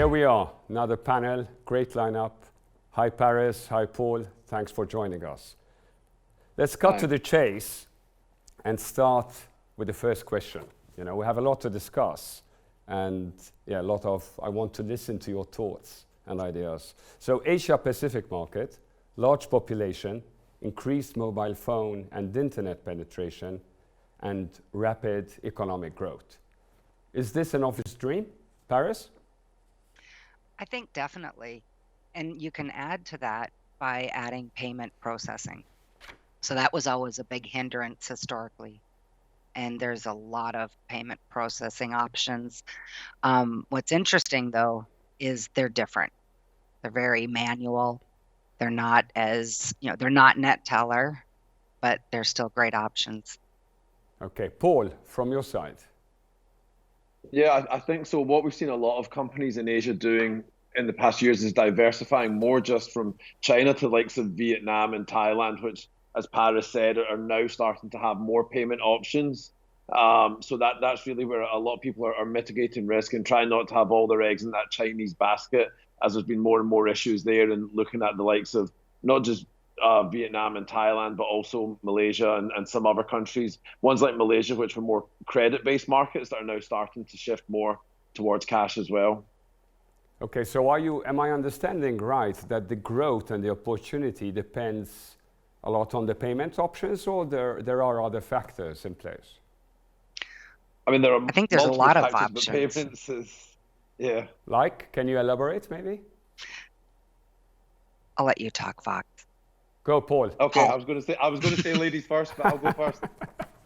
here we are, another panel, great lineup. Hi Paris, hi Paul, thanks for joining us. Let's cut to the chase and start with the first question. You know, we have a lot to discuss and yeah, I want to listen to your thoughts and ideas. So Asia Pacific market, large population, increased mobile phone and internet penetration, and rapid economic growth. Is this an office dream, Paris? I think definitely. And you can add to that by adding payment processing. So that was always a big hindrance historically. And there's a lot of payment processing options. What's interesting though, is they're different. They're very manual. They're not as, they're not net teller, but they're still great options. Okay, Paul, from your side. Yeah, I think so. What we've seen a lot of companies in Asia doing in the past years is diversifying more just from China to the likes of Vietnam and Thailand, which, as Paris said, are now starting to have more payment options. So that's really where a lot of people are mitigating risk and trying not to have all their eggs in that Chinese basket, as there's been more and more issues there, and looking at the likes of not just Vietnam and Thailand, but also Malaysia and some other countries. Ones like Malaysia, which were more credit-based markets, that are now starting to shift more towards cash as well. Okay, so am I understanding right that the growth and the opportunity depends a lot on the payment options, or there are other factors in place? I mean, I think there's a lot of options. But payments is, yeah. Like, can you elaborate maybe? I'll let you talk, Fox. Go, Paul. Okay, I was going to say ladies first, but I'll go first.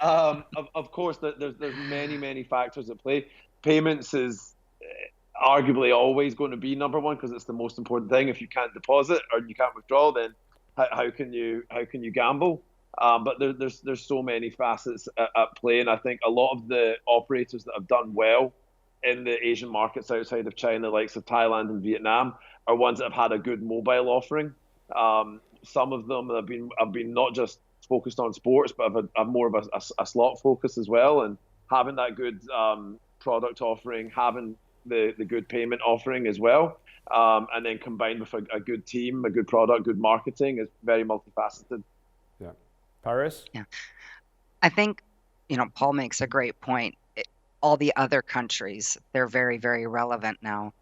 Of course, there's many factors at play. Payments is arguably always going to be number one because it's the most important thing. If you can't deposit or you can't withdraw, then how can you gamble? But there's so many facets at play, and I think a lot of the operators that have done well in the Asian markets outside of China, likes of Thailand and Vietnam, are ones that have had a good mobile offering. Some of them have been not just focused on sports, but have more of a slot focus as well. And having that good product offering, having the good payment offering as well, and then combined with a good team, a good product, good marketing, is very multifaceted. Yeah, Paris. Yeah, I think Paul makes a great point. All the other countries, they're very, very relevant now,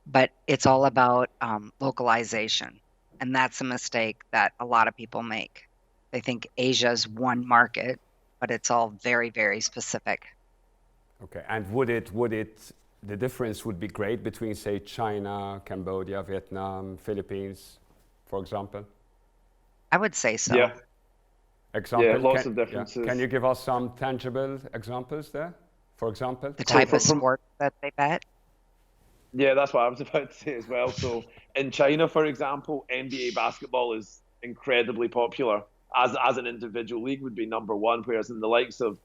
but it's all about localization. And that's a mistake that a lot of people make. They think Asia's one market, but it's all very, very specific. Okay, and the difference would be great between, say, China, Cambodia, Vietnam, Philippines, for example? I would say so. Yeah. Example? Yeah, lots of differences. Yeah. Can you give us some tangible examples there, for example? The type of sport that they bet? Yeah, that's what I was about to say as well. So in China, for example, NBA basketball is incredibly popular. As an individual league would be number one, whereas in the likes of,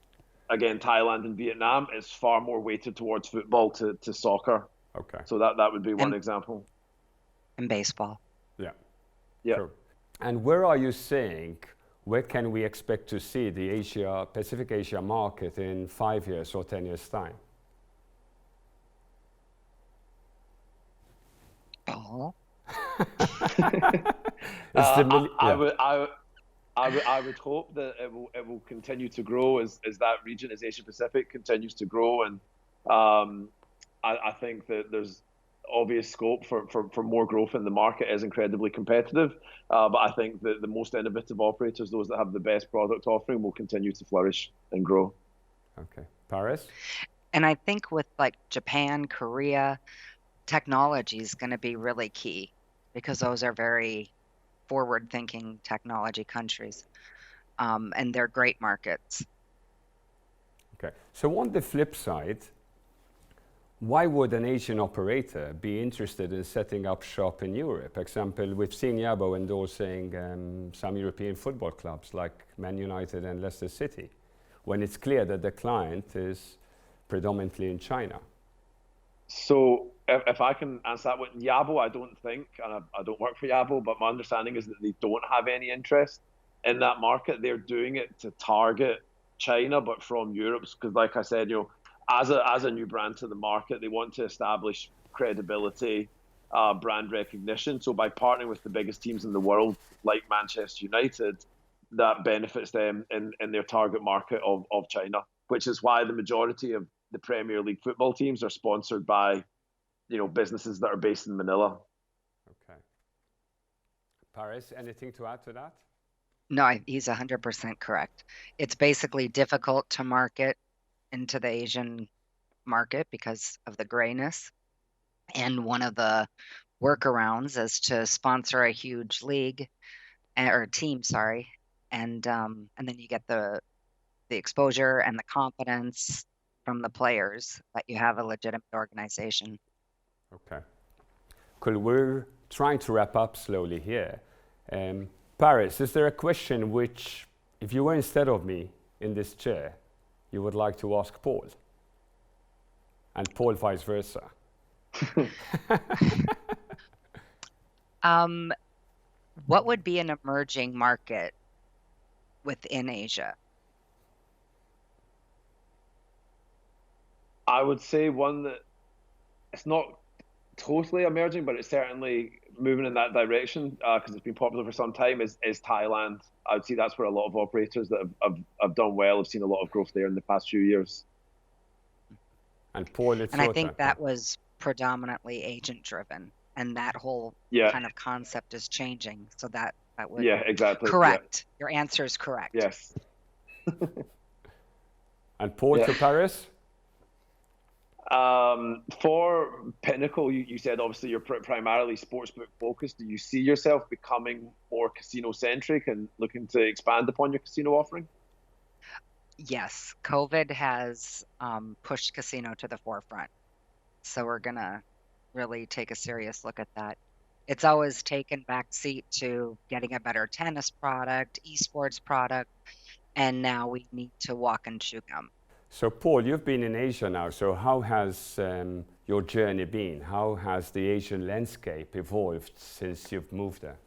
again, Thailand and Vietnam, it's far more weighted towards football to soccer. Okay. So that would be one example. And baseball. Yeah. Yeah. Sure. And where can we expect to see the Pacific Asia market in 5 years or 10 years' time? Oh. I would hope that it will continue to grow as that region, as Asia Pacific continues to grow, and I think that there's obvious scope for more growth in the market. Is incredibly competitive, but I think that the most innovative operators, those that have the best product offering, will continue to flourish and grow. Okay, Paris. And I think with like Japan, Korea, technology is going to be really key because those are very forward-thinking technology countries, and they're great markets. Okay, so on the flip side, why would an Asian operator be interested in setting up shop in Europe? For example, we've seen Yabo endorsing some European football clubs like Man United and Leicester City, when it's clear that the client is predominantly in China. So if I can answer that with Yabo, I don't think, and I don't work for Yabo, but my understanding is that they don't have any interest in that market. They're doing it to target China, but from Europe, because like I said, as a new brand to the market, they want to establish credibility, brand recognition. So by partnering with the biggest teams in the world, like Manchester United, that benefits them in their target market of China, which is why the majority of the Premier League football teams are sponsored by, businesses that are based in Manila. Okay. Paris, anything to add to that? No, he's 100% correct. It's basically difficult to market into the Asian market because of the grayness. And one of the workarounds is to sponsor a huge league or team, sorry, and then you get the exposure and the confidence from the players that you have a legitimate organization. Okay. Cool. We're trying to wrap up slowly here. Paris, is there a question which, if you were instead of me in this chair, you would like to ask Paul? And Paul vice versa. What would be an emerging market within Asia? I would say one that it's not totally emerging, but it's certainly moving in that direction because it's been popular for some time is Thailand. I would say that's where a lot of operators that have done well have seen a lot of growth there in the past few years. And Paul, it's and I think that was predominantly agent driven, and that whole kind of concept is changing. So that would exactly correct. Yeah. Your answer is correct. Yes. And Paul to Paris? For Pinnacle, you said obviously you're primarily sportsbook focused. Do you see yourself becoming more casino centric and looking to expand upon your casino offering? Yes, COVID has pushed casino to the forefront. So we're going to really take a serious look at that. It's always taken backseat to getting a better tennis product, esports product, and now we need to walk and chew gum. So Paul, you've been in Asia now. So how has your journey been? How has the Asian landscape evolved since you've moved there?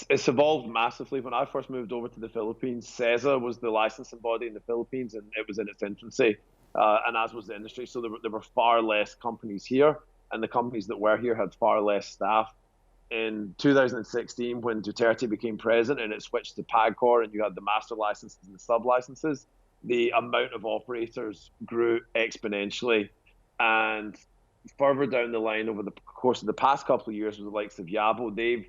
It's evolved massively. When I first moved over to the Philippines, CESA was the licensing body in the Philippines, and it was in its infancy, and as was the industry. So there were far less companies here, and the companies that were here had far less staff. In 2016, when Duterte became president and it switched to PAGCOR and you had the master licenses and the sub-licenses, the amount of operators grew exponentially. And further down the line, over the course of the past couple of years, with the likes of Yabo, they've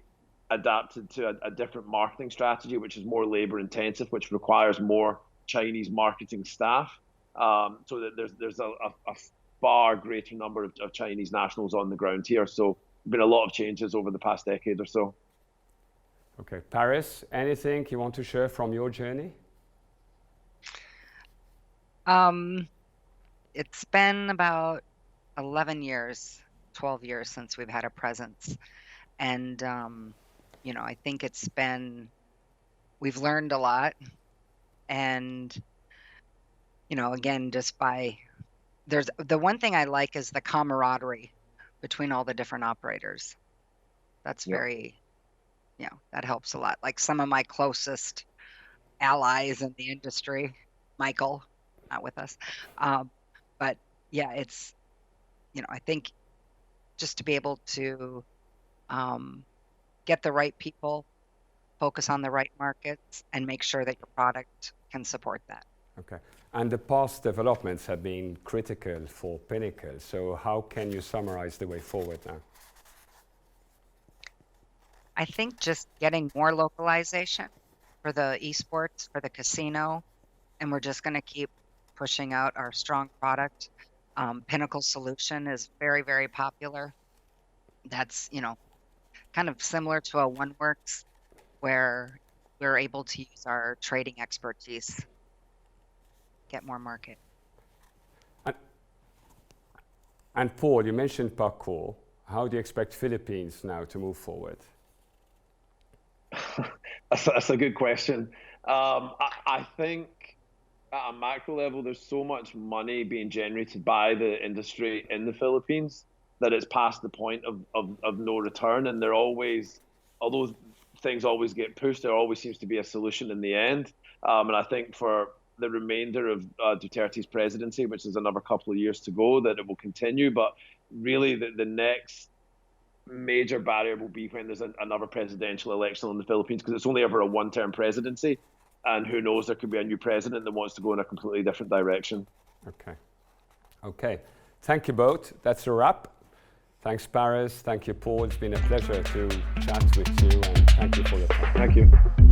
adapted to a different marketing strategy, which is more labor intensive, which requires more Chinese marketing staff. So that there's a far greater number of Chinese nationals on the ground here. So been a lot of changes over the past decade or so. Okay, Paris, anything you want to share from your journey? It's been about 11 years, 12 years since we've had a presence. And, I think we've learned a lot. And, again, the one thing I like is the camaraderie between all the different operators. That's very, that helps a lot. Like some of my closest allies in the industry, Michael, not with us. But yeah, it's, I think just to be able to get the right people, focus on the right markets, and make sure that your product can support that. Okay. And the past developments have been critical for Pinnacle. So how can you summarize the way forward now? I think just getting more localization for the esports, for the casino, and we're just going to keep pushing out our strong product. Pinnacle solution is very, very popular. That's, kind of similar to a OneWorks, where we're able to use our trading expertise, get more market. And Paul, you mentioned PAGCOR. How do you expect Philippines now to move forward? That's a good question. I think at a macro level, there's so much money being generated by the industry in the Philippines that it's past the point of no return. And although things always get pushed, there always seems to be a solution in the end. And I think for the remainder of Duterte's presidency, which is another couple of years to go, that it will continue. But really, the next major barrier will be when there's another presidential election in the Philippines, because it's only ever a one-term presidency, and who knows, there could be a new president that wants to go in a completely different direction. Okay. Thank you both. That's a wrap. Thanks, Paris. Thank you, Paul. It's been a pleasure to chat with you, and thank you for your time. Thank you.